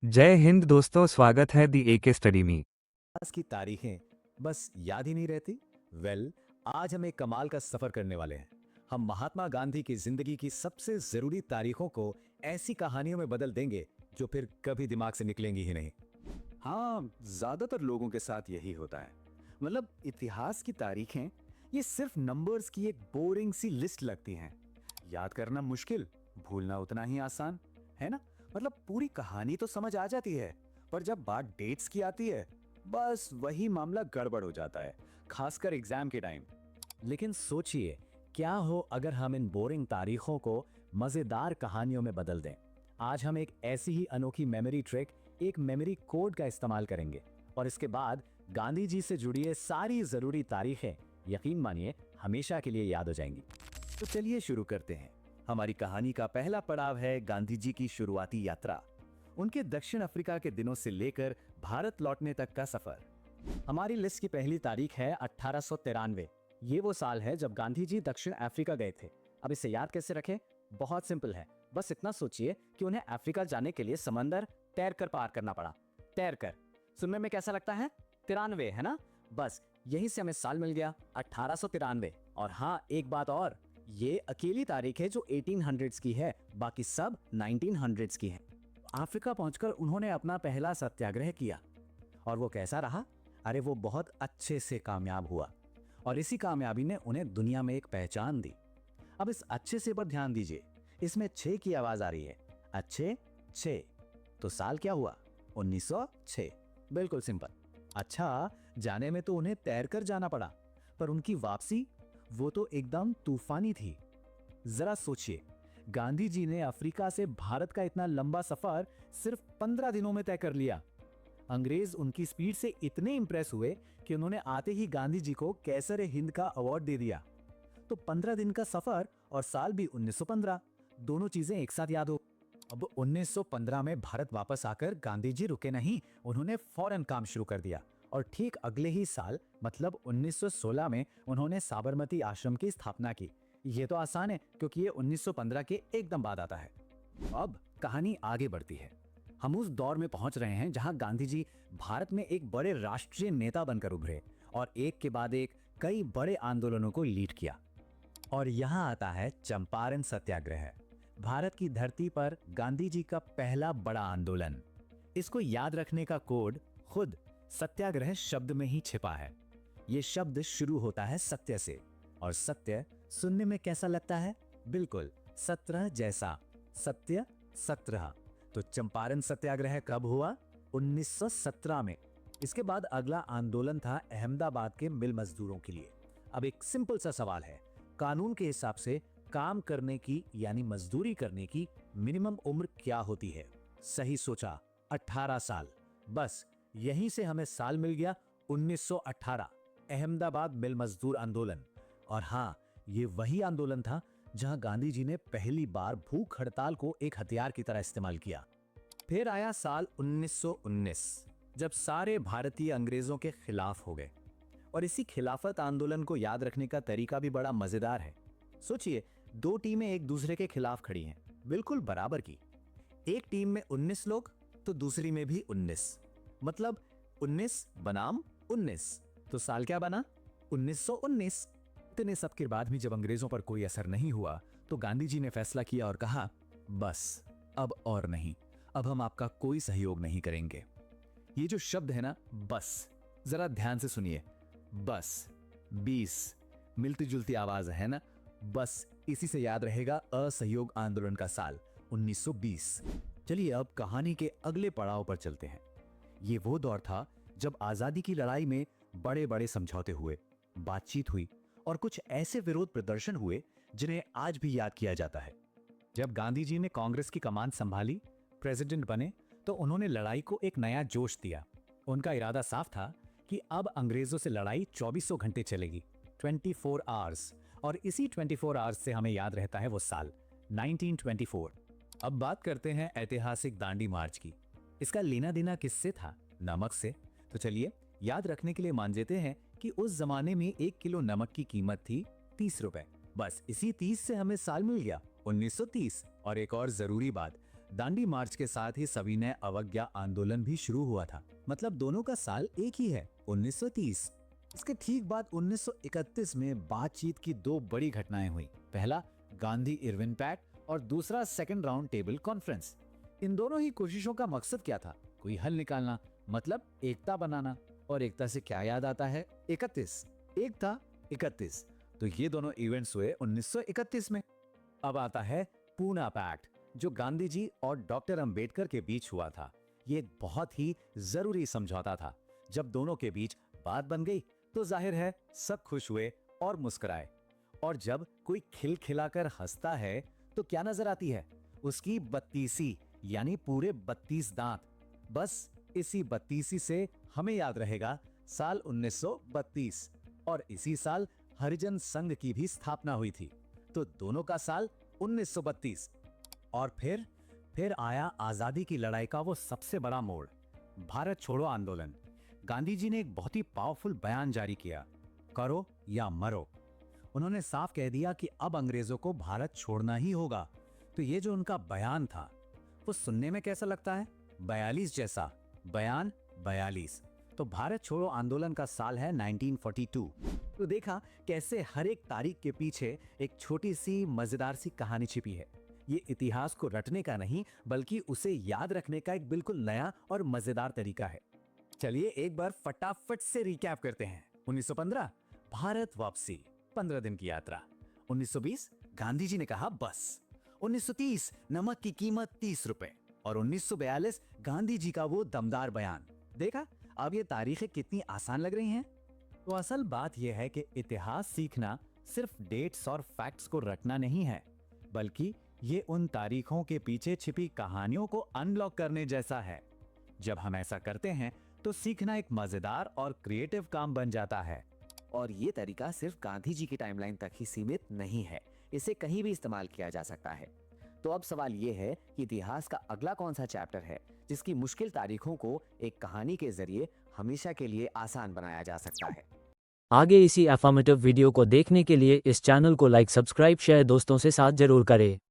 जय हिंद दोस्तों, स्वागत है दी एके स्टडी में। इतिहास की तारीखें बस याद ही नहीं रहती। आज हम एक कमाल का सफर करने वाले हैं। हम महात्मा गांधी की जिंदगी की सबसे जरूरी तारीखों को ऐसी कहानियों में बदल देंगे जो फिर कभी दिमाग से निकलेंगी ही नहीं। हाँ, ज्यादातर लोगों के साथ यही होता है। मतलब इतिहास की तारीखें ये सिर्फ नंबर्स की एक बोरिंग सी लिस्ट लगती हैं। याद करना मुश्किल, भूलना उतना ही आसान, है ना? मतलब पूरी कहानी तो समझ आ जाती है, पर जब बात डेट्स की आती है, बस वही मामला गड़बड़ हो जाता है, खासकर एग्जाम के टाइम। लेकिन सोचिए, क्या हो अगर हम इन बोरिंग तारीखों को मजेदार कहानियों में बदल दें। आज हम एक ऐसी ही अनोखी मेमोरी ट्रिक, एक मेमोरी कोड का इस्तेमाल करेंगे और इसके बाद गांधी जी से जुड़ी ये सारी जरूरी तारीखें, यकीन मानिए, हमेशा के लिए याद हो जाएंगी। तो चलिए शुरू करते हैं। हमारी कहानी का पहला पड़ाव है गांधी जी की शुरुआती यात्रा, उनके दक्षिण अफ्रीका के दिनों से लेकर भारत लौटने तक का सफर। हमारी लिस्ट की पहली तारीख है 1893। ये वो साल है जब गांधी जी दक्षिण अफ्रीका गए थे। अब इसे याद कैसे रखें? बहुत सिंपल है। बस इतना सोचिए कि उन्हें अफ्रीका जाने के लिए समंदर तैरकर पार करना पड़ा। तैरकर सुनने में कैसा लगता है? 93, है ना? बस यहीं से हमें साल मिल गया, 1893। और हाँ, एक बात और, ये अकेली तारीख है जो 1800s की है, बाकी सब 1900s की है। अफ्रीका पहुंचकर उन्होंने अपना पहला सत्याग्रह किया और वो कैसा रहा? अरे वो बहुत अच्छे से कामयाब हुआ और इसी कामयाबी ने उन्हें दुनिया में एक पहचान दी। अब इस अच्छे से पर ध्यान दीजिए, इसमें 6 की आवाज आ रही है। अच्छे 6। तो साल क्या हुआ? 1906। बिल्कुल सिंपल। अच्छा, जाने में तो उन्हें तैरकर जाना पड़ा, पर उनकी वापसी, वो तो एकदम तूफानी थी। जरा सोचिए, गांधी जी ने अफ्रीका से भारत का इतना लंबा सफर सिर्फ 15 दिनों में तय कर लिया। अंग्रेज उनकी स्पीड से इतने इंप्रेस हुए कि उन्होंने आते ही गांधी जी को कैसर हिंद का अवार्ड दे दिया। तो 15 दिन का सफर और साल भी 1915, दोनों चीजें एक साथ याद हो। अब 1915 में भारत वापस आकर गांधी जी रुके नहीं, उन्होंने फौरन काम शुरू कर दिया और ठीक अगले ही साल मतलब 1916 में उन्होंने साबरमती आश्रम की स्थापना की। ये तो आसान है क्योंकि ये 1915 के एकदम बाद आता है। अब कहानी आगे बढ़ती है। हम उस दौर में पहुंच रहे हैं जहां गांधी जी भारत में एक बड़े राष्ट्रीय नेता बनकर उभरे और एक के बाद एक कई बड़े आंदोलनों को लीड किया। और यहाँ आता है चंपारण सत्याग्रह, भारत की धरती पर गांधी जी का पहला बड़ा आंदोलन। इसको याद रखने का कोड खुद सत्याग्रह शब्द में ही छिपा है। ये शब्द शुरू होता है सत्य से, और सत्य सुनने में कैसा लगता है? बिल्कुल 17 जैसा। सत्य 17। तो चंपारण सत्याग्रह कब हुआ? 1917 में। इसके बाद अगला आंदोलन था अहमदाबाद के मिल मजदूरों के लिए। अब एक सिंपल सा सवाल है, कानून के हिसाब से काम करने की यानी मजदूरी करने की मिनिमम उम्र क्या होती है? सही सोचा, 18 साल। बस यहीं से हमें साल मिल गया 1918, अहमदाबाद मिल मजदूर आंदोलन। और हाँ, ये वही आंदोलन था जहां गांधी जी ने पहली बार भूख हड़ताल को एक हथियार की तरह इस्तेमाल किया। फिर आया साल 1919, जब सारे भारतीय अंग्रेजों के खिलाफ हो गए। और इसी खिलाफत आंदोलन को याद रखने का तरीका भी बड़ा मजेदार है। सोचिए, दो टीमें एक दूसरे के खिलाफ खड़ी हैं, बिल्कुल बराबर की। एक टीम में 19 लोग तो दूसरी में भी 19, मतलब 19 बनाम 19। तो साल क्या बना? 1919। इतने सब के बाद भी जब अंग्रेजों पर कोई असर नहीं हुआ तो गांधी जी ने फैसला किया और कहा, बस अब और नहीं, अब हम आपका कोई सहयोग नहीं करेंगे। ये जो शब्द है ना, बस, जरा ध्यान से सुनिए। बस 20 मिलती जुलती आवाज है ना? बस इसी से याद रहेगा असहयोग आंदोलन का साल 1920। चलिए अब कहानी के अगले पड़ाव पर चलते हैं। ये वो दौर था जब आजादी की लड़ाई में बड़े बड़े समझौते हुए, बातचीत हुई और कुछ ऐसे विरोध प्रदर्शन हुए जिन्हें आज भी याद किया जाता है। जब गांधी जी ने कांग्रेस की कमान संभाली, प्रेसिडेंट बने, तो उन्होंने लड़ाई को एक नया जोश दिया। उनका इरादा साफ था कि अब अंग्रेजों से लड़ाई 24 घंटे चलेगी, 24 आवर्स। और इसी 24 आवर्स से हमें याद रहता है वो साल 1924। अब बात करते हैं ऐतिहासिक दांडी मार्च की। इसका लेना देना किससे था? नमक से। तो चलिए याद रखने के लिए मान लेते हैं कि उस जमाने में 1 किलो नमक की कीमत थी 30 रुपए। बस इसी 30 से हमें साल मिल गया 1930। और एक और जरूरी बात, दांडी मार्च के साथ ही सविनय अवज्ञा आंदोलन भी शुरू हुआ था। मतलब दोनों का साल एक ही है, 1930। इसके ठीक बाद 1931 में बातचीत की दो बड़ी घटनाएं हुई। पहला गांधी इरविन पैक्ट और दूसरा सेकंड राउंड टेबल कॉन्फ्रेंस। इन दोनों ही कोशिशों का मकसद क्या था? कोई हल निकालना, मतलब एकता बनाना। और एकता से क्या याद आता है? 31, एक था 31। तो ये दोनों इवेंट्स हुए 1931 में। अब आता है पूना पैक्ट, जो गांधी जी और डॉक्टर अंबेडकर के बीच हुआ था। ये एक बहुत ही जरूरी समझौता था। जब दोनों के बीच बात बन गई तो जाहिर है सब खुश हुए और मुस्कुराए। और जब कोई खिलखिलाकर हंसता है तो क्या नजर आती है? उसकी बत्तीसी, यानी पूरे 32 दांत। बस इसी बत्तीसी से हमें याद रहेगा साल 1932। और इसी साल हरिजन संघ की भी स्थापना हुई थी। तो दोनों का साल 1932। और फिर आया आजादी की लड़ाई का वो सबसे बड़ा मोड़, भारत छोड़ो आंदोलन। गांधी जी ने एक बहुत ही पावरफुल बयान जारी किया, करो या मरो। उन्होंने साफ कह दिया कि अब अंग्रेजों को भारत छोड़ना ही होगा। तो ये जो उनका बयान था वो सुनने में कैसा लगता है? 42 जैसा। बयान 42। तो भारत छोड़ो आंदोलन का साल है 1942। तो देखा कैसे हर एक तारीख के पीछे एक छोटी सी मजेदार सी कहानी छिपी है। ये इतिहास को रटने का नहीं, बल्कि उसे याद रखने का एक बिल्कुल नया और मजेदार तरीका है। चलिए एक बार फटाफट से रिकैप करते हैं। 1915 भारत वापसी, 15 दिन की यात्रा। 1920 गांधी जी ने कहा बस। 1930 नमक की कीमत 30 रुपए। और 1942 गांधी जी का वो दमदार बयान। देखा अब ये तारीखें कितनी आसान लग रही हैं? तो असल बात यह है कि इतिहास सीखना सिर्फ डेट्स और फैक्ट्स को रटना नहीं है, बल्कि ये उन तारीखों के पीछे छिपी कहानियों को अनलॉक करने जैसा है। जब हम ऐसा करते हैं तो सीखना एक मजेदार और क्रिएटिव काम बन जाता है। और ये तरीका सिर्फ गांधी जी की टाइमलाइन तक ही सीमित नहीं है, इसे कहीं भी इस्तेमाल किया जा सकता है। तो अब सवाल ये है कि इतिहास का अगला कौन सा चैप्टर है जिसकी मुश्किल तारीखों को एक कहानी के जरिए हमेशा के लिए आसान बनाया जा सकता है। आगे इसी अफर्मेटिव वीडियो को देखने के लिए इस चैनल को लाइक, सब्सक्राइब, शेयर दोस्तों से साथ जरूर करें।